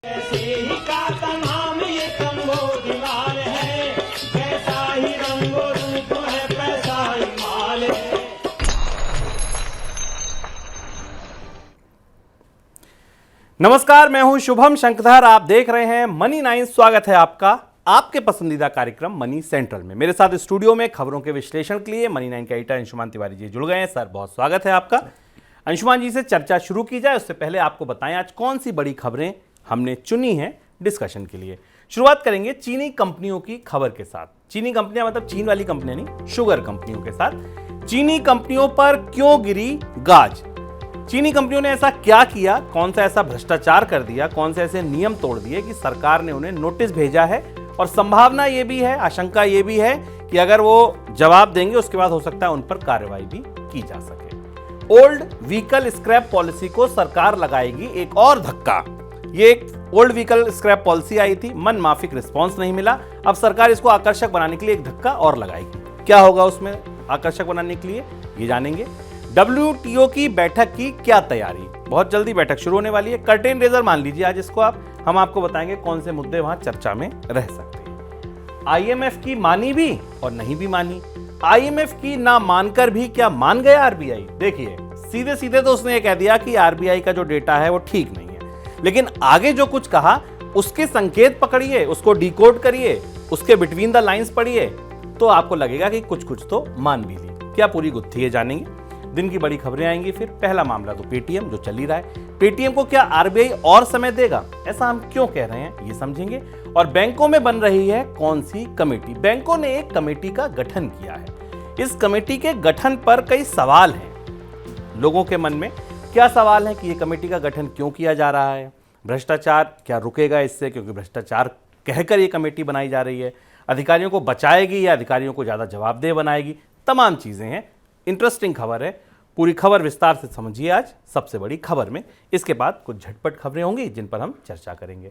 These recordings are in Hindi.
ऐसे ही का तमाम ये संबोधिमाल है, कैसा ही रंगो रूप है पैसा ही माल है। नमस्कार, मैं हूं शुभम शंकधर। आप देख रहे हैं मनी 9। स्वागत है आपका आपके पसंदीदा कार्यक्रम मनी सेंट्रल में। मेरे साथ स्टूडियो में खबरों के विश्लेषण के लिए मनी 9 के एडिटर अंशुमान तिवारी जी जुड़ गए हैं। सर, बहुत स्वागत है आपका। अंशुमान जी से चर्चा शुरू की जाए उससे पहले आपको बताएं आज कौन सी बड़ी खबरें हमने चुनी हैं डिस्कशन के लिए। शुरुआत करेंगे चीनी कंपनियों की खबर के साथ। चीनी कंपनियां मतलब चीन वाली कंपनियां नहीं, शुगर कंपनियों के साथ। चीनी कंपनियों पर क्यों गिरी गाज? चीनी कंपनियों ने ऐसा क्या किया, कौन सा ऐसा भ्रष्टाचार कर दिया, कौन से ऐसे नियम तोड़ दिए कि सरकार ने उन्हें नोटिस भेजा है? और संभावना ये भी है, आशंका ये भी है कि अगर वो जवाब देंगे उसके बाद हो सकता है उन पर कार्रवाई भी की जा सके। ओल्ड व्हीकल स्क्रैप पॉलिसी को सरकार लगाएगी एक और धक्का। ये एक ओल्ड व्हीकल स्क्रैप पॉलिसी आई थी, मन माफिक रिस्पॉन्स नहीं मिला। अब सरकार इसको आकर्षक बनाने के लिए एक धक्का और लगाएगी। क्या होगा उसमें आकर्षक बनाने के लिए, ये जानेंगे। WTO की बैठक की क्या तैयारी? बहुत जल्दी बैठक शुरू होने वाली है। कर्टेन रेजर मान लीजिए आज इसको आप। हम आपको बताएंगे कौन से मुद्दे वहां चर्चा में रह सकते हैं। IMF की मानी भी और नहीं भी मानी। IMF की ना मानकर भी क्या मान गया RBI? देखिए, सीधे सीधे तो उसने ये कह दिया कि RBI का जो डेटा है वो ठीक नहीं है, लेकिन आगे जो कुछ कहा उसके संकेत पकड़िए, उसको डिकोड करिए, उसके बिटवीन द लाइंस पढ़िए तो आपको लगेगा कि कुछ कुछ तो मान भी ली। क्या पूरी गुत्थी है, जानेंगे। दिन की बड़ी खबरें आएंगी। फिर पहला मामला तो पेटीएम जो चल ही रहा है। पेटीएम को क्या RBI और समय देगा, ऐसा हम क्यों कह रहे हैं, ये समझेंगे। और बैंकों में बन रही है कौन सी कमेटी? बैंकों ने एक कमेटी का गठन किया है। इस कमेटी के गठन पर कई सवाल हैं लोगों के मन में। क्या सवाल है कि यह कमेटी का गठन क्यों किया जा रहा है? भ्रष्टाचार क्या रुकेगा इससे, क्योंकि भ्रष्टाचार कहकर यह कमेटी बनाई जा रही है? अधिकारियों को बचाएगी या अधिकारियों को ज्यादा जवाबदेह बनाएगी? तमाम चीजें हैं। इंटरेस्टिंग खबर है। पूरी खबर विस्तार से समझिए आज सबसे बड़ी खबर में। इसके बाद कुछ झटपट खबरें होंगी जिन पर हम चर्चा करेंगे।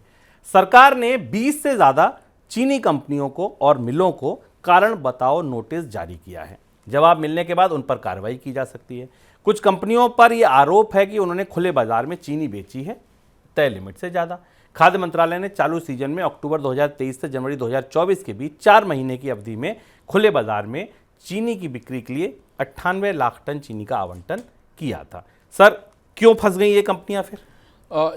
सरकार ने 20 से ज्यादा चीनी कंपनियों को और मिलों को कारण बताओ नोटिस जारी किया है। जवाब मिलने के बाद उन पर कार्रवाई की जा सकती है। कुछ कंपनियों पर यह आरोप है कि उन्होंने खुले बाजार में चीनी बेची है तय लिमिट से ज्यादा। खाद्य मंत्रालय ने चालू सीजन में अक्टूबर 2023 से जनवरी 2024 के बीच 4 महीने की अवधि में खुले बाजार में चीनी की बिक्री के लिए 98 लाख टन चीनी का आवंटन किया था। सर, क्यों फंस गई ये कंपनियां फिर?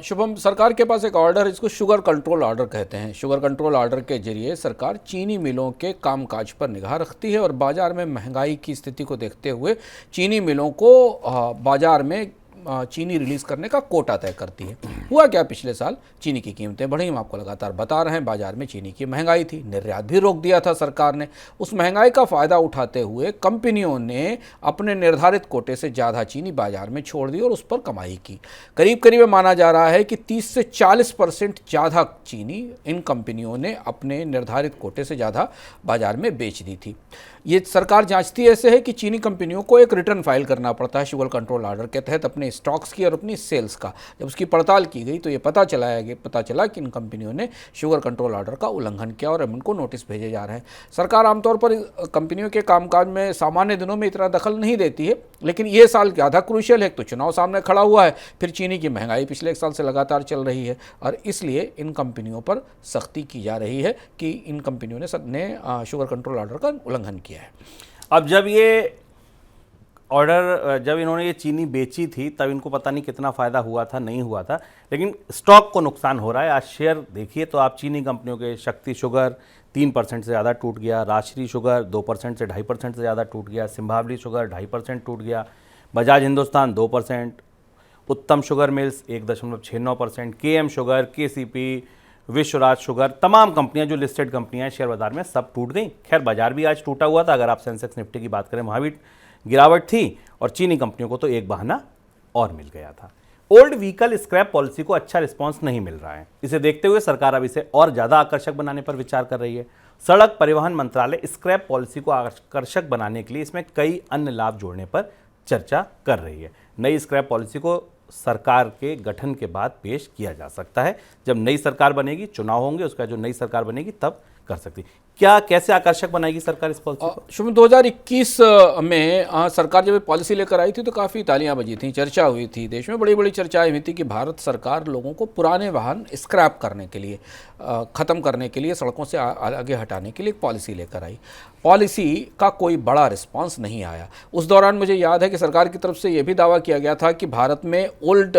शुभम, सरकार के पास एक ऑर्डर, इसको शुगर कंट्रोल ऑर्डर कहते हैं। शुगर कंट्रोल ऑर्डर के जरिए सरकार चीनी मिलों के कामकाज पर निगाह रखती है और बाजार में महंगाई की स्थिति को देखते हुए चीनी मिलों को बाजार में चीनी रिलीज़ करने का कोटा तय करती है। हुआ क्या, पिछले साल चीनी की कीमतें बढ़ी। हम आपको लगातार बता रहे हैं, बाजार में चीनी की महंगाई थी, निर्यात भी रोक दिया था सरकार ने। उस महंगाई का फ़ायदा उठाते हुए कंपनियों ने अपने निर्धारित कोटे से ज़्यादा चीनी बाजार में छोड़ दी और उस पर कमाई की। करीब करीब माना जा रहा है कि 30 से 40% ज़्यादा चीनी इन कंपनियों ने अपने निर्धारित कोटे से ज़्यादा बाजार में बेच दी थी। ये सरकार जांचती ऐसे है कि चीनी कंपनियों को एक रिटर्न फाइल करना पड़ता है शुगर कंट्रोल ऑर्डर के तहत अपने स्टॉक्स की और अपनी सेल्स का। जब उसकी पड़ताल की गई तो ये पता चला कि इन कंपनियों ने शुगर कंट्रोल ऑर्डर का उल्लंघन किया और इनको नोटिस भेजे जा रहे हैं। सरकार आमतौर पर कंपनियों के कामकाज में सामान्य दिनों में इतना दखल नहीं देती है, लेकिन ये साल ज़्यादा क्रूशियल है। तो चुनाव सामने खड़ा हुआ है, फिर चीनी की महंगाई पिछले 1 साल से लगातार चल रही है और इसलिए इन कंपनियों पर सख्ती की जा रही है कि इन कंपनियों ने शुगर कंट्रोल ऑर्डर का उल्लंघन किया है। अब जब इन्होंने ये चीनी बेची थी तब इनको पता नहीं कितना फ़ायदा हुआ था, नहीं हुआ था, लेकिन स्टॉक को नुकसान हो रहा है। आज शेयर देखिए तो आप चीनी कंपनियों के शक्ति शुगर 3% से ज़्यादा टूट गया, राजश्री शुगर 2% से 2.5% से ज़्यादा टूट गया, सिम्भावली शुगर 2.5% टूट गया, बजाज हिंदुस्तान 2%, उत्तम sugar mills 1.69%, KM sugar, KCP, Vishwaraj sugar, तमाम कंपनियां जो लिस्टेड कंपनियां शेयर बाजार में सब टूट गई। खैर, बाजार भी आज टूटा हुआ था। अगर आप सेंसेक्स निफ्टी की बात करें वहां भी गिरावट थी और चीनी कंपनियों को तो एक बहाना और मिल गया था। ओल्ड व्हीकल स्क्रैप पॉलिसी को अच्छा रिस्पांस नहीं मिल रहा है। इसे देखते हुए सरकार अब इसे और ज़्यादा आकर्षक बनाने पर विचार कर रही है। सड़क परिवहन मंत्रालय स्क्रैप पॉलिसी को आकर्षक बनाने के लिए इसमें कई अन्य लाभ जोड़ने पर चर्चा कर रही है। नई स्क्रैप पॉलिसी को सरकार के गठन के बाद पेश किया जा सकता है। जब नई सरकार बनेगी, चुनाव होंगे, उसका जो नई सरकार बनेगी तब कर सकती। क्या कैसे आकर्षक बनाएगी सरकार इस पॉलिसी को? शुभ 2021 में सरकार जब ये पॉलिसी लेकर आई थी तो काफ़ी तालियां बजी थी, चर्चा हुई थी, देश में बड़ी बड़ी चर्चाएं हुई थी कि भारत सरकार लोगों को पुराने वाहन स्क्रैप करने के लिए, ख़त्म करने के लिए, सड़कों से आगे हटाने के लिए एक पॉलिसी लेकर आई। पॉलिसी का कोई बड़ा रिस्पांस नहीं आया। उस दौरान मुझे याद है कि सरकार की तरफ से यह भी दावा किया गया था कि भारत में ओल्ड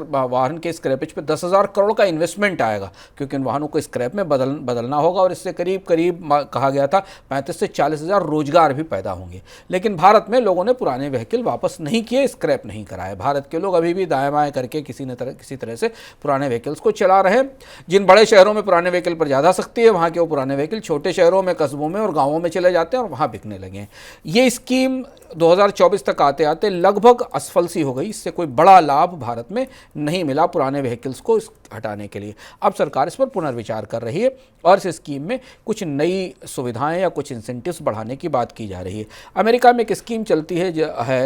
वाहन के स्क्रैपेज पे 10,000 करोड़ का इन्वेस्टमेंट आएगा, क्योंकि उन वाहनों को स्क्रैप में बदलना होगा और इससे करीब कहा गया था 35 से 40,000 रोजगार भी पैदा होंगे। लेकिन भारत में लोगों ने पुराने व्हीकल वापस नहीं किए, स्क्रैप नहीं कराए। भारत के लोग अभी भी दाएं बाएं करके किसी तरह से पुराने व्हीकल्स को चला रहे हैं। जिन बड़े शहरों में पुराने व्हीकल पर ज़्यादा सख्ती है, वहाँ के वो पुराने व्हीकल छोटे शहरों में, कस्बों में और गाँवों में चले जाते हैं और वहाँ बिकने लगे हैं। ये स्कीम 2024 तक आते आते लगभग असफल सी हो गई। इससे कोई बड़ा लाभ भारत में नहीं मिला पुराने व्हीकल्स को हटाने के लिए। अब सरकार इस पर पुनर्विचार कर रही है और इस स्कीम में कुछ नई सुविधाएं या कुछ इंसेंटिव्स बढ़ाने की बात की जा रही है। अमेरिका में एक स्कीम चलती है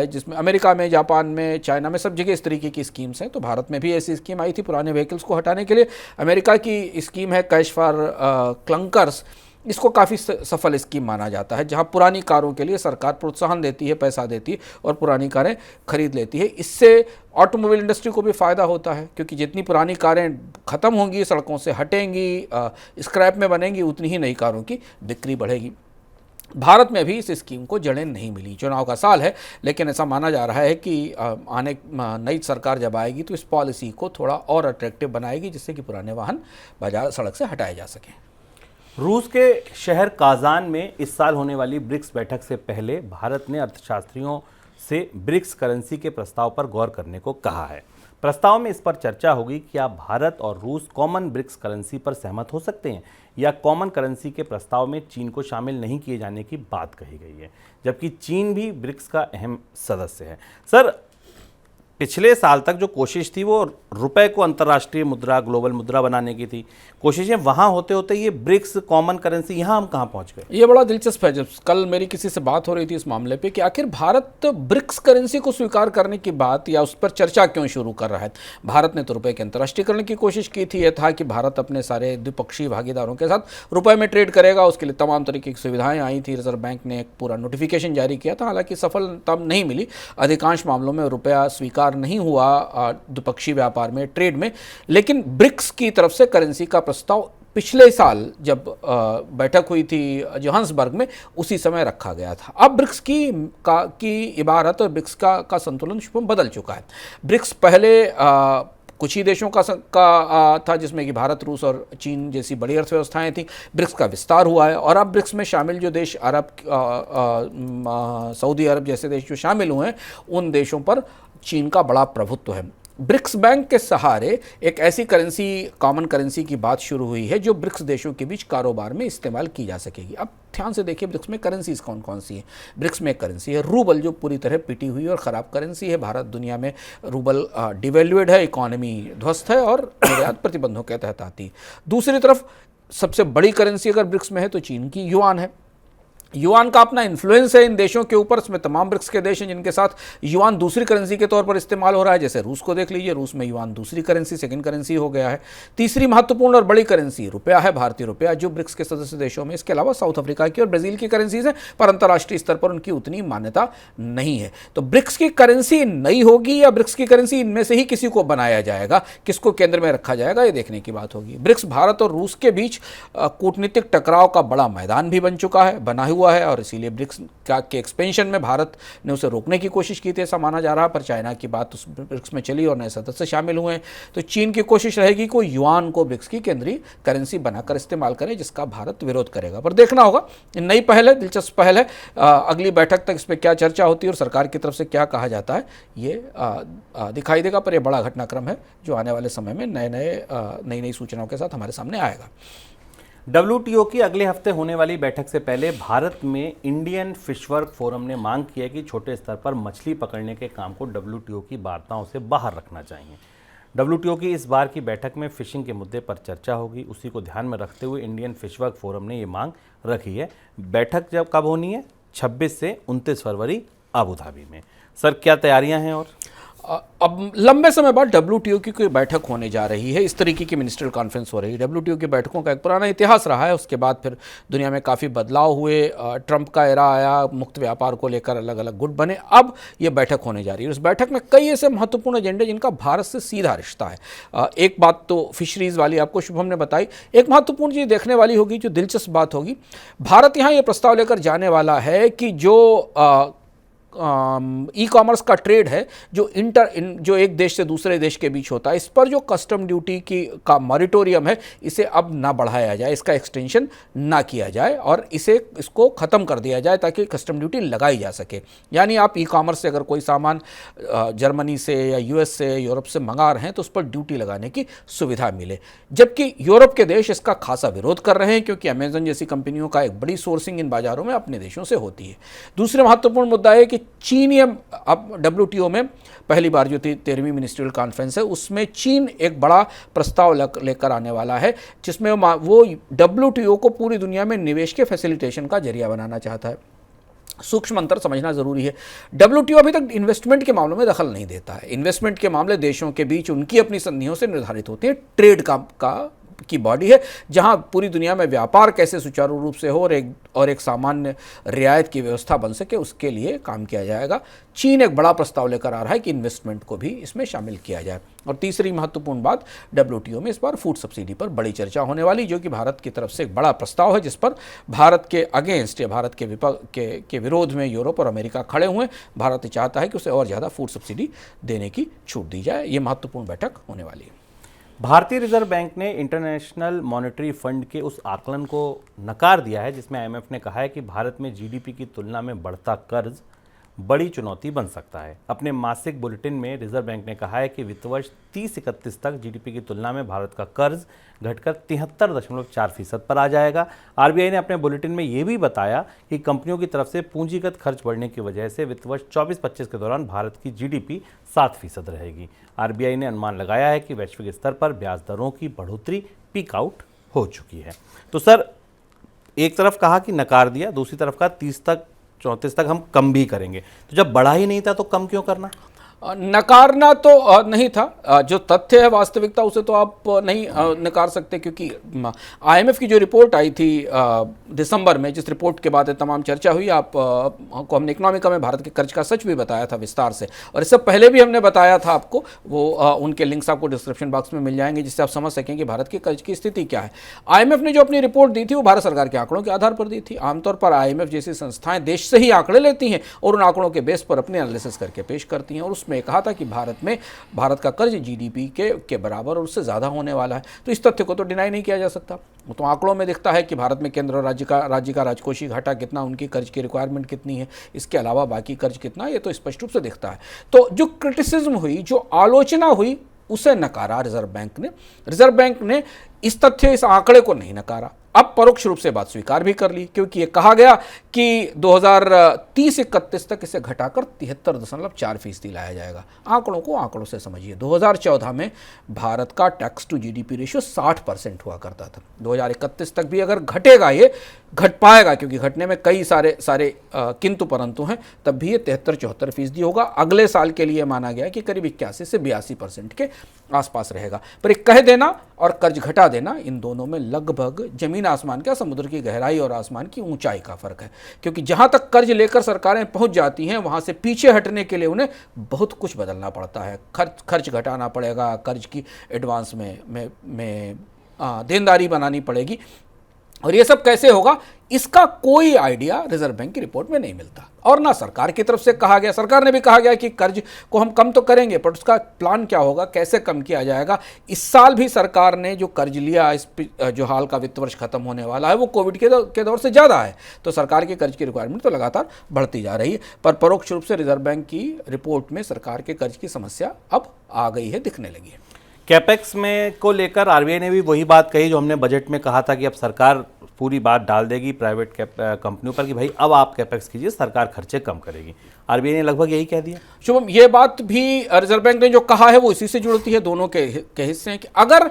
जिसमें अमेरिका में, जापान में, चाइना में, सब जगह इस तरीके की स्कीम्स हैं। तो भारत में भी ऐसी स्कीम आई थी पुराने व्हीकल्स को हटाने के लिए। अमेरिका की स्कीम है कैश फॉर क्लंकर्स। इसको काफ़ी सफल स्कीम माना जाता है, जहां पुरानी कारों के लिए सरकार प्रोत्साहन देती है, पैसा देती है और पुरानी कारें खरीद लेती है। इससे ऑटोमोबाइल इंडस्ट्री को भी फ़ायदा होता है, क्योंकि जितनी पुरानी कारें ख़त्म होंगी, सड़कों से हटेंगी, स्क्रैप में बनेंगी, उतनी ही नई कारों की बिक्री बढ़ेगी। भारत में भी इस स्कीम को जड़ें नहीं मिली। चुनाव का साल है, लेकिन ऐसा माना जा रहा है कि नई सरकार जब आएगी तो इस पॉलिसी को थोड़ा और अट्रैक्टिव बनाएगी, जिससे कि पुराने वाहन बाजार सड़क से हटाए जा सकें। रूस के शहर काजान में इस साल होने वाली ब्रिक्स बैठक से पहले भारत ने अर्थशास्त्रियों से ब्रिक्स करेंसी के प्रस्ताव पर गौर करने को कहा है। प्रस्ताव में इस पर चर्चा होगी कि क्या भारत और रूस कॉमन ब्रिक्स करेंसी पर सहमत हो सकते हैं, या कॉमन करेंसी के प्रस्ताव में चीन को शामिल नहीं किए जाने की बात कही गई है, जबकि चीन भी ब्रिक्स का अहम सदस्य है। सर, पिछले साल तक जो कोशिश थी वो रुपए को अंतर्राष्ट्रीय मुद्रा, ग्लोबल मुद्रा बनाने की थी, कोशिशें वहाँ होते होते ये ब्रिक्स कॉमन करेंसी यहाँ हम कहाँ पहुँच गए? ये बड़ा दिलचस्प है। जब कल मेरी किसी से बात हो रही थी इस मामले पे कि आखिर भारत ब्रिक्स करेंसी को स्वीकार करने की बात या उस पर चर्चा क्यों शुरू कर रहा है। भारत ने तो रुपए के अंतर्राष्ट्रीयकरण की कोशिश की थी। यह था कि भारत अपने सारे द्विपक्षीय भागीदारों के साथ रुपए में ट्रेड करेगा। उसके लिए तमाम तरीके की सुविधाएं आई थी। रिजर्व बैंक ने एक पूरा नोटिफिकेशन जारी किया था, हालांकि सफलता नहीं मिली। अधिकांश मामलों में रुपया स्वीकार नहीं हुआ द्विपक्षीय व्यापार में, ट्रेड में। लेकिन ब्रिक्स की तरफ से करेंसी का प्रस्ताव पिछले साल जब बैठक हुई थी जोहान्सबर्ग में, उसी समय रखा गया था। अब ब्रिक्स की इबारत और ब्रिक्स का संतुलन शुभम बदल चुका है। ब्रिक्स पहले कुछ ही देशों का था, जिसमें कि भारत, रूस और चीन जैसी बड़ी अर्थव्यवस्थाएं थी। ब्रिक्स का विस्तार हुआ है और अब ब्रिक्स में शामिल जो देश, सऊदी अरब जैसे देश जो शामिल हुए हैं, उन देशों पर चीन का बड़ा प्रभुत्व है। ब्रिक्स बैंक के सहारे एक ऐसी करेंसी, कॉमन करेंसी की बात शुरू हुई है जो ब्रिक्स देशों के बीच कारोबार में इस्तेमाल की जा सकेगी। अब ध्यान से देखिए ब्रिक्स में करेंसीज कौन कौन सी हैं। ब्रिक्स में एक करेंसी है रूबल, जो पूरी तरह पिटी हुई और ख़राब करेंसी है। भारत दुनिया में रूबल डिवेल्यूड है, इकॉनमी ध्वस्त है और निर्यात प्रतिबंधों के तहत आती है। दूसरी तरफ सबसे बड़ी करेंसी अगर ब्रिक्स में है तो चीन की युआन है। युआन का अपना इन्फ्लुएंस है इन देशों के ऊपर। इसमें तमाम ब्रिक्स के देश हैं जिनके साथ युआन दूसरी करेंसी के तौर पर इस्तेमाल हो रहा है। जैसे रूस को देख लीजिए, रूस में युआन दूसरी करेंसी, सेकंड करेंसी हो गया है। तीसरी महत्वपूर्ण और बड़ी करेंसी रुपया है, भारतीय रुपया, जो ब्रिक्स के सदस्य देशों में। इसके अलावा साउथ अफ्रीका की और ब्राजील की करेंसीज हैं, पर अंतर्राष्ट्रीय स्तर पर उनकी उतनी मान्यता नहीं है। तो ब्रिक्स की करेंसी नई होगी या ब्रिक्स की करेंसी इनमें से ही किसी को बनाया जाएगा, किसको केंद्र में रखा जाएगा, ये देखने की बात होगी। ब्रिक्स भारत और रूस के बीच कूटनीतिक टकराव का बड़ा मैदान भी बना हुआ है और इसीलिए ब्रिक्स के एक्सपेंशन में भारत ने उसे रोकने की कोशिश की थी, ऐसा माना जा रहा है। पर चाइना की बात उस ब्रिक्स में चली और नए सदस्य शामिल हुए हैं। तो चीन की कोशिश रहेगी कि युआन को ब्रिक्स की केंद्रीय करेंसी बनाकर इस्तेमाल करें, जिसका भारत विरोध करेगा। पर देखना होगा, नई पहल है, दिलचस्प पहल है। अगली बैठक तक इस पर क्या चर्चा होती है और सरकार की तरफ से क्या कहा जाता है, ये दिखाई देगा। पर यह बड़ा घटनाक्रम है जो आने वाले समय में नई सूचनाओं के साथ हमारे सामने आएगा। WTO की अगले हफ्ते होने वाली बैठक से पहले भारत में इंडियन फिशवर्क फोरम ने मांग की है कि छोटे स्तर पर मछली पकड़ने के काम को WTO की वार्ताओं से बाहर रखना चाहिए। WTO की इस बार की बैठक में फिशिंग के मुद्दे पर चर्चा होगी। उसी को ध्यान में रखते हुए इंडियन फिशवर्क फोरम ने ये मांग रखी है। बैठक कब होनी है? 26 से 29 फरवरी अबू धाबी में। सर, क्या तैयारियाँ हैं? और अब लंबे समय बाद WTO की कोई बैठक होने जा रही है, इस तरीके की मिनिस्ट्रियल कॉन्फ्रेंस हो रही है। WTO की बैठकों का एक पुराना इतिहास रहा है, उसके बाद फिर दुनिया में काफ़ी बदलाव हुए, ट्रंप का एरा आया, मुक्त व्यापार को लेकर अलग अलग गुट बने, अब ये बैठक होने जा रही है। उस बैठक में कई ऐसे महत्वपूर्ण एजेंडे जिनका भारत से सीधा रिश्ता है। एक बात तो फिशरीज़ वाली आपको शुभम ने बताई, एक महत्वपूर्ण चीज़ देखने वाली होगी, जो दिलचस्प बात होगी, भारत यहाँ ये प्रस्ताव लेकर जाने वाला है कि जो ई कॉमर्स का ट्रेड है, जो एक देश से दूसरे देश के बीच होता है, इस पर जो कस्टम ड्यूटी का मॉरिटोरियम है, इसे अब ना बढ़ाया जाए, इसका एक्सटेंशन ना किया जाए और इसको ख़त्म कर दिया जाए ताकि कस्टम ड्यूटी लगाई जा सके। यानी आप ई कॉमर्स से अगर कोई सामान जर्मनी से या US से, यूरोप से मंगा रहे हैं तो उस पर ड्यूटी लगाने की सुविधा मिले, जबकि यूरोप के देश इसका खासा विरोध कर रहे हैं क्योंकि अमेजन जैसी कंपनियों का एक बड़ी सोर्सिंग इन बाज़ारों में अपने देशों से होती है। दूसरा महत्वपूर्ण मुद्दा है कि चीन अब WTO में पहली बार जो 13वीं मिनिस्ट्रियल कॉन्फ्रेंस है, उसमें चीन एक बड़ा प्रस्ताव लेकर आने वाला है, जिसमें वो WTO को पूरी दुनिया में निवेश के फैसिलिटेशन का जरिया बनाना चाहता है। सूक्ष्म अंतर समझना जरूरी है। WTO अभी तक इन्वेस्टमेंट के मामलों में दखल नहीं देता है। इन्वेस्टमेंट के मामले देशों के बीच उनकी अपनी संधियों से निर्धारित होते हैं। ट्रेड की बॉडी है जहां पूरी दुनिया में व्यापार कैसे सुचारू रूप से हो और एक सामान्य रियायत की व्यवस्था बन सके, उसके लिए काम किया जाएगा। चीन एक बड़ा प्रस्ताव लेकर आ रहा है कि इन्वेस्टमेंट को भी इसमें शामिल किया जाए। और तीसरी महत्वपूर्ण बात, WTO में इस बार फूड सब्सिडी पर बड़ी चर्चा होने वाली, जो कि भारत की तरफ से एक बड़ा प्रस्ताव है, जिस पर भारत के अगेंस्ट या भारत के विरोध में यूरोप और अमेरिका खड़े हुए। भारत चाहता है कि उसे और ज़्यादा फूड सब्सिडी देने की छूट दी जाए। ये महत्वपूर्ण बैठक होने वाली है। भारतीय रिजर्व बैंक ने इंटरनेशनल मॉनेटरी फंड के उस आकलन को नकार दिया है जिसमें IMF ने कहा है कि भारत में GDP की तुलना में बढ़ता कर्ज बड़ी चुनौती बन सकता है। अपने मासिक बुलेटिन में रिजर्व बैंक ने कहा है कि वित्त वर्ष 30-31 तक GDP की तुलना में भारत का कर्ज घटकर 73.4% पर आ जाएगा। RBI ने अपने बुलेटिन में ये भी बताया कि कंपनियों की तरफ से पूंजीगत खर्च बढ़ने की वजह से वित्त वर्ष 24-25 के दौरान भारत की GDP 7% रहेगी। RBI ने अनुमान लगाया है कि वैश्विक स्तर पर ब्याज दरों की बढ़ोतरी पीक आउट हो चुकी है। तो सर, एक तरफ कहा कि नकार दिया, दूसरी तरफ कहा 30-34 तक हम कम भी करेंगे, तो जब बढ़ा ही नहीं था तो कम क्यों करना? नकारना तो नहीं था, जो तथ्य है वास्तविकता उसे तो आप नहीं नकार सकते, क्योंकि IMF की जो रिपोर्ट आई थी दिसंबर में, जिस रिपोर्ट के बाद तमाम चर्चा हुई, आपको हमने इकोनॉमिका में भारत के कर्ज का सच भी बताया था विस्तार से, और इससे पहले भी हमने बताया था आपको, वो उनके लिंक्स आपको डिस्क्रिप्शन बॉक्स में मिल जाएंगे जिससे आप समझ सकें कि भारत के कर्ज की स्थिति क्या है। IMF ने जो अपनी रिपोर्ट दी थी वो भारत सरकार के आंकड़ों के आधार पर दी थी। आमतौर पर IMF जैसी संस्थाएं देश से ही आंकड़े लेती हैं और उन आंकड़ों के बेस पर अपने एनालिसिस करके पेश करती हैं, और उसमें कहा था कि भारत का कर्ज GDP के बराबर और उससे ज़्यादा होने वाला है। तो इस तथ्य को तो डिनाई नहीं किया जा सकता। तो आंकड़ों में दिखता है कि भारत में केंद्र और राज्य का राजकोषीय घाटा कितना, उनकी कर्ज की रिक्वायरमेंट कितनी है, इसके अलावा बाकी कर्ज कितना, ये तो स्पष्ट रूप से दिखता है। तो जो क्रिटिसिज्म हुई, जो आलोचना हुई, उसे नकारा रिजर्व बैंक ने। रिजर्व बैंक ने इस तथ्य, इस आंकड़े को नहीं नकारा, अब परोक्ष रूप से बात स्वीकार भी कर ली, क्योंकि ये कहा गया कि 2030-31 तक इसे घटाकर 73.4% लाया जाएगा। आंकड़ों को आंकड़ों से समझिए। 2014 में भारत का टैक्स टू GDP रेशियो 60% हुआ करता था। 2031 तक भी अगर घटेगा, ये घट पाएगा, क्योंकि घटने में कई सारे किंतु परंतु हैं, तब भी ये 73-74% होगा। अगले साल के लिए माना गया कि करीब 81 से 82% के आसपास रहेगा। पर एक कह देना और कर्ज घटा देना, इन दोनों में लगभग जमीन आसमान का, समुद्र की गहराई और आसमान की ऊंचाई का फर्क है। क्योंकि जहां तक कर्ज लेकर सरकारें पहुंच जाती हैं, वहां से पीछे हटने के लिए उन्हें बहुत कुछ बदलना पड़ता है। खर्च घटाना पड़ेगा, कर्ज की एडवांस में देनदारी बनानी पड़ेगी, और ये सब कैसे होगा, इसका कोई आइडिया रिजर्व बैंक की रिपोर्ट में नहीं मिलता। और ना सरकार की तरफ से कहा गया, सरकार ने भी कहा गया कि कर्ज को हम कम तो करेंगे, पर उसका प्लान क्या होगा, कैसे कम किया जाएगा। इस साल भी सरकार ने जो कर्ज लिया, जो हाल का वित्त वर्ष खत्म होने वाला है, वो कोविड के दौर से ज़्यादा है, तो सरकार के कर्ज की रिक्वायरमेंट तो लगातार बढ़ती जा रही है। पर परोक्ष रूप से रिजर्व बैंक की रिपोर्ट में सरकार के कर्ज की समस्या अब आ गई है, दिखने लगी है। कैपेक्स में को लेकर RBI ने भी वही बात कही जो हमने बजट में कहा था कि अब सरकार पूरी बात डाल देगी प्राइवेट कंपनियों पर कि भाई अब आप कैपेक्स कीजिए, सरकार खर्चे कम करेगी। आरबीआई ने लगभग यही कह दिया। शुभम, ये बात भी रिजर्व बैंक ने जो कहा है वो इसी से जुड़ती है, दोनों के हिस्से हैं कि अगर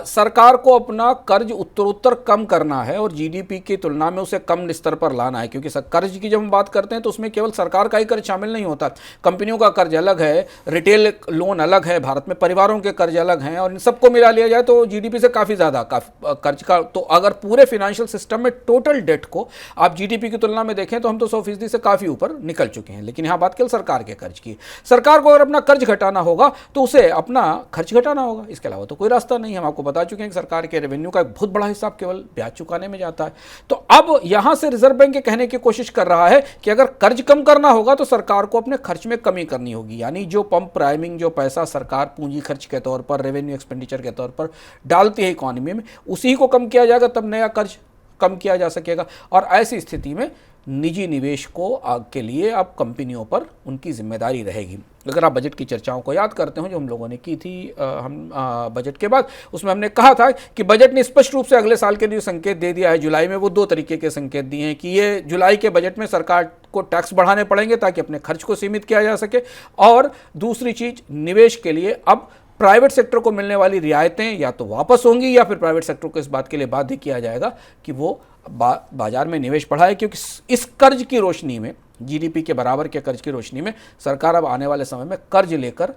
सरकार को अपना कर्ज उत्तरोत्तर कम करना है और जीडीपी की तुलना में उसे कम स्तर पर लाना है, क्योंकि कर्ज की जब हम बात करते हैं तो उसमें केवल सरकार का ही कर्ज शामिल नहीं होता, कंपनियों का कर्ज अलग है, रिटेल लोन अलग है, भारत में परिवारों के कर्ज अलग हैं, और इन सबको मिला लिया जाए तो जीडीपी से काफ़ी ज़्यादा कर्ज का, तो अगर पूरे फाइनेंशियल सिस्टम में टोटल डेट को आप जीडीपी की तुलना में देखें तो हम तो 100% से काफ़ी ऊपर निकल चुके हैं। लेकिन यहाँ बात केवल सरकार के कर्ज की। सरकार को अगर अपना कर्ज घटाना होगा तो उसे अपना खर्च घटाना होगा, इसके अलावा तो कोई रास्ता नहीं है। हम आपको बता चुके हैं कि सरकार के रेवेन्यू का एक बहुत बड़ा हिस्सा केवल ब्याज चुकाने में जाता है। तो अब यहां से रिजर्व बैंक ये कहने की कोशिश कर रहा है कि अगर कर्ज कम करना होगा तो सरकार को अपने खर्च में कमी करनी होगी, यानी जो पंप प्राइमिंग, जो पैसा सरकार पूंजी खर्च के तौर पर, रेवेन्यू एक्सपेंडिचर के तौर पर डालती है इकोनॉमी में, उसी को कम किया जाएगा, तब नया कर्ज कम किया जा सकेगा। और ऐसी स्थिति में निजी निवेश को के लिए अब कंपनियों पर उनकी जिम्मेदारी रहेगी। अगर आप बजट की चर्चाओं को याद करते हो जो हम लोगों ने की थी बजट के बाद, उसमें हमने कहा था कि बजट ने स्पष्ट रूप से अगले साल के लिए संकेत दे दिया है। जुलाई में वो 2 तरीके के संकेत दिए हैं कि ये जुलाई के बजट में सरकार को टैक्स बढ़ाने पड़ेंगे ताकि अपने खर्च को सीमित किया जा सके, और दूसरी चीज, निवेश के लिए अब प्राइवेट सेक्टर को मिलने वाली रियायतें या तो वापस होंगी या फिर प्राइवेट सेक्टर को इस बात के लिए बाध्य किया जाएगा कि वो बाजार में निवेश बढ़ाए, क्योंकि इस कर्ज की रोशनी में, जीडीपी के बराबर के कर्ज की रोशनी में, सरकार अब आने वाले समय में कर्ज लेकर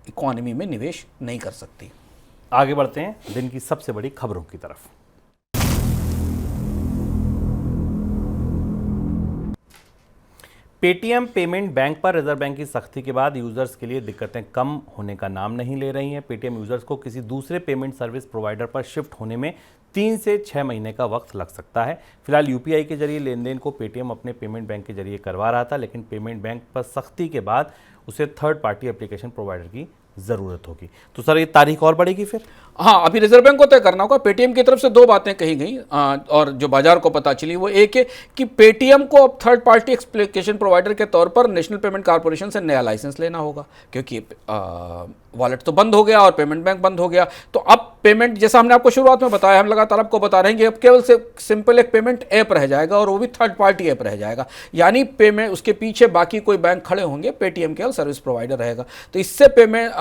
इकोनॉमी में निवेश नहीं कर सकती। आगे बढ़ते हैं दिन की सबसे बड़ी खबरों की तरफ। पेटीएम पेमेंट बैंक पर रिजर्व बैंक की सख्ती के बाद यूजर्स के लिए दिक्कतें कम होने का नाम नहीं ले रही हैं। पेटीएम यूजर्स को किसी दूसरे पेमेंट सर्विस प्रोवाइडर पर शिफ्ट होने में 3 से 6 महीने का वक्त लग सकता है। फिलहाल यूपीआई के जरिए लेन देन को पेटीएम अपने पेमेंट बैंक के जरिए करवा रहा था, लेकिन पेमेंट बैंक पर सख्ती के बाद उसे थर्ड पार्टी एप्लीकेशन प्रोवाइडर की ज़रूरत होगी। तो सर, ये तारीख और बढ़ेगी फिर? हाँ, अभी रिजर्व बैंक को तय करना होगा। पेटीएम की तरफ से 2 बातें कही गई और जो बाजार को पता चली वो एक है कि पेटीएम को अब थर्ड पार्टी एप्लीकेशन प्रोवाइडर के तौर पर नेशनल पेमेंट कॉर्पोरेशन से नया लाइसेंस लेना होगा, क्योंकि वॉलेट तो बंद हो गया और पेमेंट बैंक बंद हो गया। तो अब पेमेंट, जैसा हमने आपको शुरुआत में बताया, हम लगातार आपको बता रहे हैं कि अब केवल से सिंपल एक पेमेंट ऐप रह जाएगा और वो भी थर्ड पार्टी ऐप रह जाएगा, यानी पेमेंट उसके पीछे बाकी कोई बैंक खड़े होंगे, पेटीएम केवल सर्विस प्रोवाइडर रहेगा। तो इससे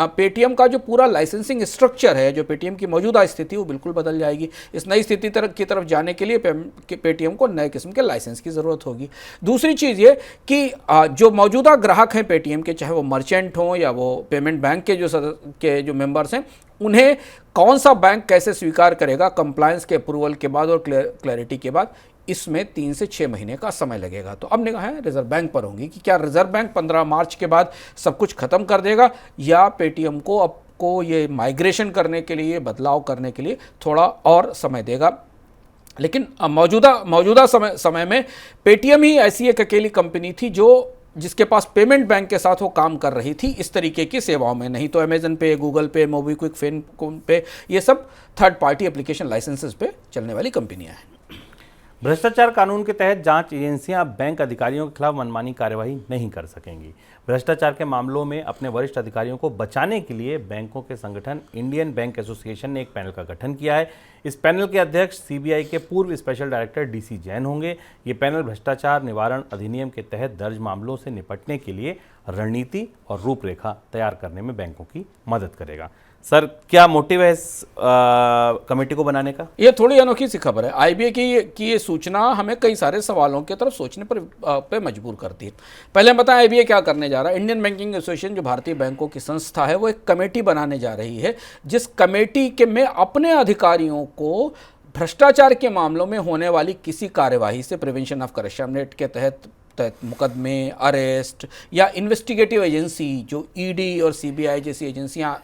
पेटीएम का जो पूरा लाइसेंसिंग स्ट्रक्चर है, जो पेटीएम की मौजूदा स्थिति, वो बिल्कुल बदल जाएगी। इस नई स्थिति की तरफ जाने के लिए पेटीएम को नए किस्म के लाइसेंस की जरूरत होगी। दूसरी चीज ये कि जो मौजूदा ग्राहक हैं पेटीएम के, चाहे वो मर्चेंट हों या वो पेमेंट बैंक के जो मेंबर्स हैं, उन्हें कौन सा बैंक कैसे स्वीकार करेगा कंप्लायंस के अप्रूवल के बाद और क्लैरिटी के बाद, इसमें 3 से 6 महीने का समय लगेगा। तो अब निगाहें रिजर्व बैंक पर होंगी कि क्या रिजर्व बैंक 15 मार्च के बाद सब कुछ खत्म कर देगा या पेटीएम को ये माइग्रेशन करने के लिए, बदलाव करने के लिए थोड़ा और समय देगा। लेकिन मौजूदा समय में पेटीएम ही ऐसी एक अकेली कंपनी थी जिसके पास पेमेंट बैंक के साथ वो काम कर रही थी इस तरीके की सेवाओं में। नहीं तो अमेजन पे, गूगल पे, मोबीक्विक, फिनकोम पे, ये सब थर्ड पार्टी एप्लीकेशन लाइसेंसेस पे चलने वाली कंपनियां हैं। भ्रष्टाचार कानून के तहत जांच एजेंसियां बैंक अधिकारियों के खिलाफ मनमानी कार्यवाही नहीं कर सकेंगी। भ्रष्टाचार के मामलों में अपने वरिष्ठ अधिकारियों को बचाने के लिए बैंकों के संगठन इंडियन बैंक एसोसिएशन ने एक पैनल का गठन किया है। इस पैनल के अध्यक्ष सीबीआई के पूर्व स्पेशल डायरेक्टर डीसी जैन होंगे। ये पैनल भ्रष्टाचार निवारण अधिनियम के तहत दर्ज मामलों से निपटने के लिए रणनीति और रूपरेखा तैयार करने में बैंकों की मदद करेगा। सर, क्या मोटिव है इस कमेटी को बनाने का? ये थोड़ी अनोखी सी खबर है। आईबीए की ये सूचना हमें कई सारे सवालों की तरफ सोचने पर मजबूर करती है। पहले हम बताएं आईबीए क्या करने जा रहा है। इंडियन बैंकिंग एसोसिएशन, जो भारतीय बैंकों की संस्था है, वो एक कमेटी बनाने जा रही है, जिस कमेटी के में अपने अधिकारियों को भ्रष्टाचार के मामलों में होने वाली किसी कार्यवाही से, प्रिवेंशन ऑफ करप्शन एक्ट के तहत मुकदमे, अरेस्ट या इन्वेस्टिगेटिव एजेंसी जो ईडी और सीबीआई जैसी एजेंसियां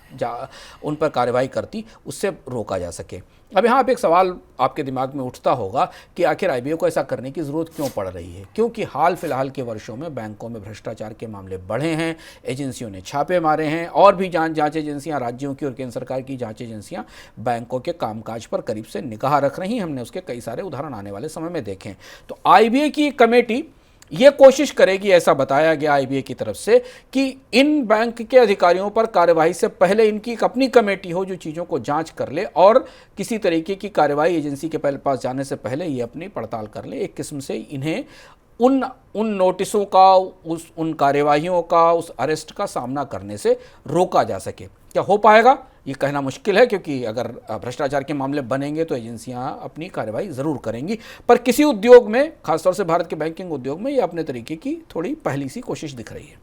उन पर कार्रवाई करती, उससे रोका जा सके। अब यहाँ पे एक सवाल आपके दिमाग में उठता होगा कि आखिर आईबीए को ऐसा करने की ज़रूरत क्यों पड़ रही है? क्योंकि हाल फिलहाल के वर्षों में बैंकों में भ्रष्टाचार के मामले बढ़े हैं, एजेंसियों ने छापे मारे हैं, और भी जांच एजेंसियां, राज्यों की और केंद्र सरकार की जांच एजेंसियां बैंकों के कामकाज पर करीब से निगाह रख रही हैं। हमने उसके कई सारे उदाहरण आने वाले समय में देखे हैं। तो आईबीए की कमेटी ये कोशिश करेगी, ऐसा बताया गया आईबीए की तरफ से, कि इन बैंक के अधिकारियों पर कार्यवाही से पहले इनकी एक अपनी कमेटी हो जो चीज़ों को जांच कर ले और किसी तरीके की कार्यवाही एजेंसी के पास जाने से पहले ये अपनी पड़ताल कर ले। एक किस्म से इन्हें उन नोटिसों का, उन कार्यवाहियों का, उस अरेस्ट का सामना करने से रोका जा सके। क्या हो पाएगा ये कहना मुश्किल है, क्योंकि अगर भ्रष्टाचार के मामले बनेंगे तो एजेंसियां अपनी कार्रवाई ज़रूर करेंगी। पर किसी उद्योग में, खासतौर से भारत के बैंकिंग उद्योग में, ये अपने तरीके की थोड़ी पहली सी कोशिश दिख रही है।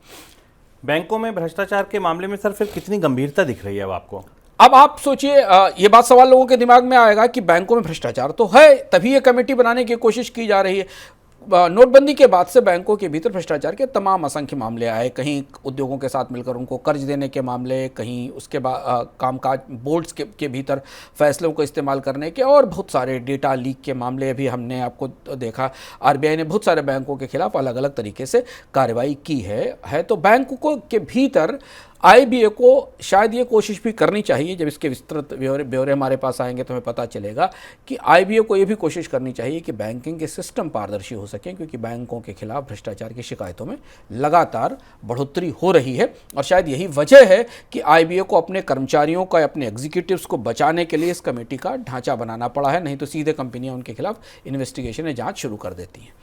बैंकों में भ्रष्टाचार के मामले में सर फिर कितनी गंभीरता दिख रही है अब आपको? अब आप सोचिए, ये बात सवाल लोगों के दिमाग में आएगा कि बैंकों में भ्रष्टाचार तो है, तभी ये कमेटी बनाने की कोशिश की जा रही है। नोटबंदी के बाद से बैंकों के भीतर भ्रष्टाचार के तमाम असंख्य मामले आए, कहीं उद्योगों के साथ मिलकर उनको कर्ज देने के मामले, कहीं उसके बाद कामकाज बोर्ड्स के भीतर फैसलों को इस्तेमाल करने के, और बहुत सारे डेटा लीक के मामले भी हमने आपको देखा। आरबीआई ने बहुत सारे बैंकों के खिलाफ अलग अलग तरीके से कार्रवाई की है। तो बैंकों के भीतर आईबीए को शायद ये कोशिश भी करनी चाहिए, जब इसके विस्तृत ब्यौरे हमारे पास आएंगे तो हमें पता चलेगा कि आईबीए को ये भी कोशिश करनी चाहिए कि बैंकिंग के सिस्टम पारदर्शी हो सकें, क्योंकि बैंकों के खिलाफ भ्रष्टाचार की शिकायतों में लगातार बढ़ोतरी हो रही है। और शायद यही वजह है कि आईबीए को अपने कर्मचारियों का, अपने एग्जीक्यूटिव्स को बचाने के लिए इस कमेटी का ढांचा बनाना पड़ा है, नहीं तो सीधे कंपनियां उनके खिलाफ इन्वेस्टिगेशन या जाँच शुरू कर देती हैं।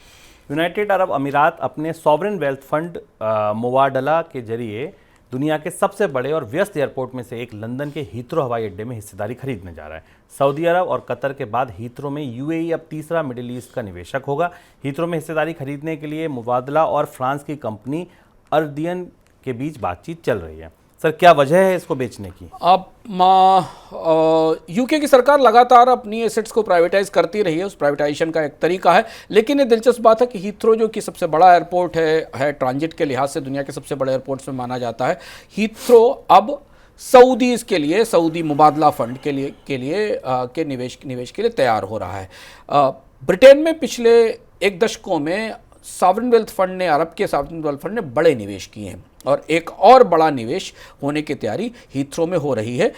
यूनाइटेड अरब अमीरात अपने सॉवरेन वेल्थ फंड मुबादला के जरिए दुनिया के सबसे बड़े और व्यस्त एयरपोर्ट में से एक लंदन के हीथ्रो हवाई अड्डे में हिस्सेदारी खरीदने जा रहा है। सऊदी अरब और कतर के बाद हीथ्रो में यूएई अब तीसरा मिडिल ईस्ट का निवेशक होगा। हीथ्रो में हिस्सेदारी खरीदने के लिए मुबादला और फ्रांस की कंपनी अर्दियन के बीच बातचीत चल रही है। सर, क्या वजह है इसको बेचने की? अब यूके की सरकार लगातार अपनी एसेट्स को प्राइवेटाइज करती रही है, उस प्राइवेटाइजेशन का एक तरीका है। लेकिन ये दिलचस्प बात है कि हीथ्रो जो कि सबसे बड़ा एयरपोर्ट है ट्रांजिट के लिहाज से दुनिया के सबसे बड़े एयरपोर्ट्स में माना जाता है, हीथ्रो अब सऊदीज़ के लिए, सऊदी मुबादला फंड के निवेश के लिए तैयार हो रहा है। ब्रिटेन में पिछले एक दशकों में सॉवरेन वेल्थ फंड ने, अरब के सॉवरेन वेल्थ फंड ने बड़े निवेश किए हैं, और एक और बड़ा निवेश होने की तैयारी हीथ्रो में हो रही है।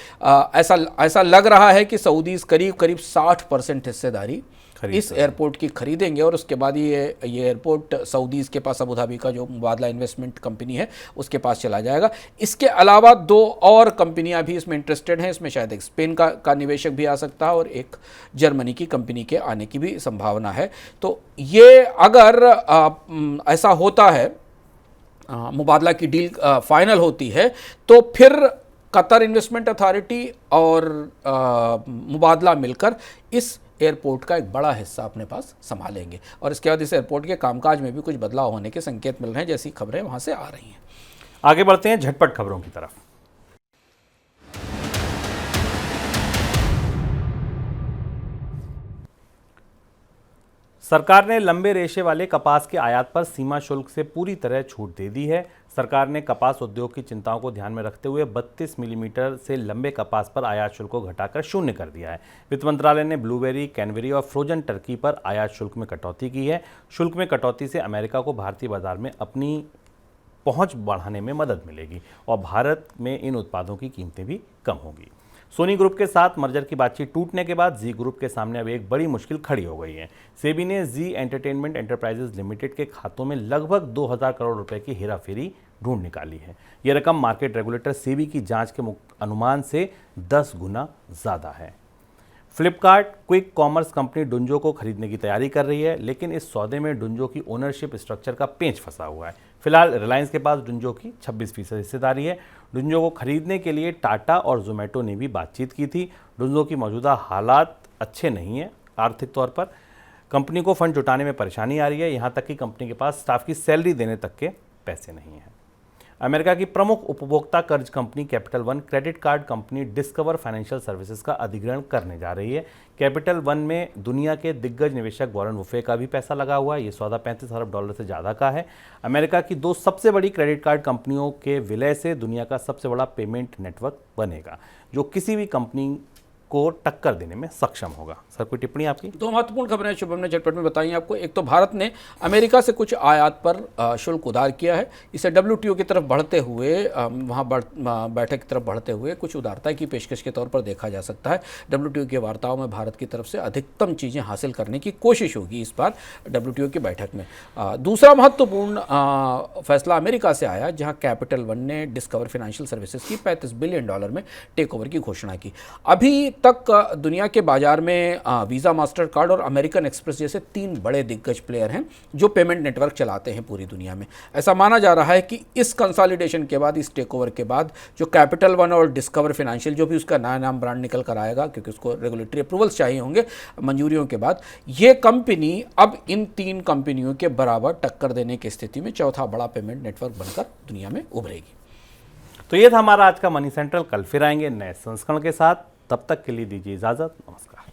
ऐसा लग रहा है कि सऊदीज़ करीब 60% हिस्सेदारी इस एयरपोर्ट की खरीदेंगे, और उसके बाद ये एयरपोर्ट सऊदीज़ के पास, अबू धाबी का जो मुबादला इन्वेस्टमेंट कंपनी है उसके पास चला जाएगा। इसके अलावा 2 और कंपनियां भी इसमें इंटरेस्टेड हैं। इसमें शायद एक स्पेन का निवेशक भी आ सकता है और एक जर्मनी की कंपनी के आने की भी संभावना है। तो ये अगर ऐसा होता है, मुबादला की डील फाइनल होती है, तो फिर कतर इन्वेस्टमेंट अथॉरिटी और मुबादला मिलकर इस एयरपोर्ट का एक बड़ा हिस्सा अपने पास संभालेंगे, और इसके बाद इस एयरपोर्ट के कामकाज में भी कुछ बदलाव होने के संकेत मिल रहे हैं, जैसी खबरें वहां से आ रही हैं। आगे बढ़ते हैं झटपट खबरों की तरफ। सरकार ने लंबे रेशे वाले कपास के आयात पर सीमा शुल्क से पूरी तरह छूट दे दी है। सरकार ने कपास उद्योग की चिंताओं को ध्यान में रखते हुए 32 मिलीमीटर से लंबे कपास पर आयात शुल्क को घटाकर शून्य कर दिया है। वित्त मंत्रालय ने ब्लूबेरी, कैनबेरी और फ्रोजन टर्की पर आयात शुल्क में कटौती की है। शुल्क में कटौती से अमेरिका को भारतीय बाजार में अपनी पहुंच बढ़ाने में मदद मिलेगी और भारत में इन उत्पादों की कीमतें भी कम होंगी। सोनी ग्रुप के साथ मर्जर की बातचीत टूटने के बाद जी ग्रुप के सामने अब एक बड़ी मुश्किल खड़ी हो गई है। सेबी ने जी एंटरटेनमेंट एंटरप्राइजेज लिमिटेड के खातों में लगभग 2000 करोड़ रुपए की हेराफेरी ढूंढ निकाली है। यह रकम मार्केट रेगुलेटर सेबी की जांच के अनुमान से 10 गुना ज़्यादा है। Flipkart quick commerce company Dunzo को खरीदने की तैयारी कर रही है, लेकिन इस सौदे में डुंजो की ओनरशिप स्ट्रक्चर का पेंच फंसा हुआ है। फिलहाल रिलायंस के पास डुंजो की 26% हिस्सेदारी है। डुंजो को खरीदने के लिए टाटा और जोमेटो ने भी बातचीत की थी। डुंजो की मौजूदा हालात अच्छे नहीं है। आर्थिक तौर पर कंपनी को फंड जुटाने में परेशानी आ रही है, यहाँ तक कि कंपनी के पास स्टाफ की सैलरी देने तक के पैसे नहीं हैं। अमेरिका की प्रमुख उपभोक्ता कर्ज company capital one credit card company discover financial services का अधिग्रहण करने जा रही है। कैपिटल वन में दुनिया के दिग्गज निवेशक वॉरेन बुफे का भी पैसा लगा हुआ है। ये सौदा $35 अरब से ज़्यादा का है। अमेरिका की 2 सबसे बड़ी क्रेडिट कार्ड कंपनियों के विलय से दुनिया का सबसे बड़ा पेमेंट नेटवर्क बनेगा, जो किसी भी कंपनी को टक्कर देने में सक्षम होगा। सर, कोई टिप्पणी आपकी? दो महत्वपूर्ण खबरें शुभम ने झटपट में बताई आपको। एक तो भारत ने अमेरिका से कुछ आयात पर शुल्क उधार किया है। इसे WTO की तरफ बढ़ते हुए वहाँ बैठक की तरफ बढ़ते हुए कुछ उदारता की पेशकश के तौर पर देखा जा सकता है। WTO की वार्ताओं में भारत की तरफ से अधिकतम चीज़ें हासिल करने की कोशिश होगी इस बार WTO की बैठक में। दूसरा महत्वपूर्ण फैसला अमेरिका से आया, जहाँ कैपिटल वन ने डिस्कवर फाइनेंशियल सर्विसेज की $35 बिलियन में टेक ओवर की घोषणा की। अभी तक दुनिया के बाजार में वीज़ा, मास्टर कार्ड और अमेरिकन एक्सप्रेस जैसे 3 बड़े दिग्गज प्लेयर हैं जो पेमेंट नेटवर्क चलाते हैं पूरी दुनिया में। ऐसा माना जा रहा है कि इस कंसोलिडेशन के बाद, इस टेक ओवर के बाद, जो कैपिटल वन और डिस्कवर फाइनेंशियल, जो भी उसका नया नाम ब्रांड निकल कर आएगा क्योंकि उसको रेगुलेटरी अप्रूवल्स चाहिए होंगे मंजूरियों के बाद, ये कंपनी अब इन 3 कंपनियों के बराबर टक्कर देने की स्थिति में चौथा बड़ा पेमेंट नेटवर्क बनकर दुनिया में उभरेगी। तो ये था हमारा आज का मनी सेंट्रल। कल फिर आएंगे नए संस्करण के साथ। तब तक के लिए दीजिए इजाजत। नमस्कार।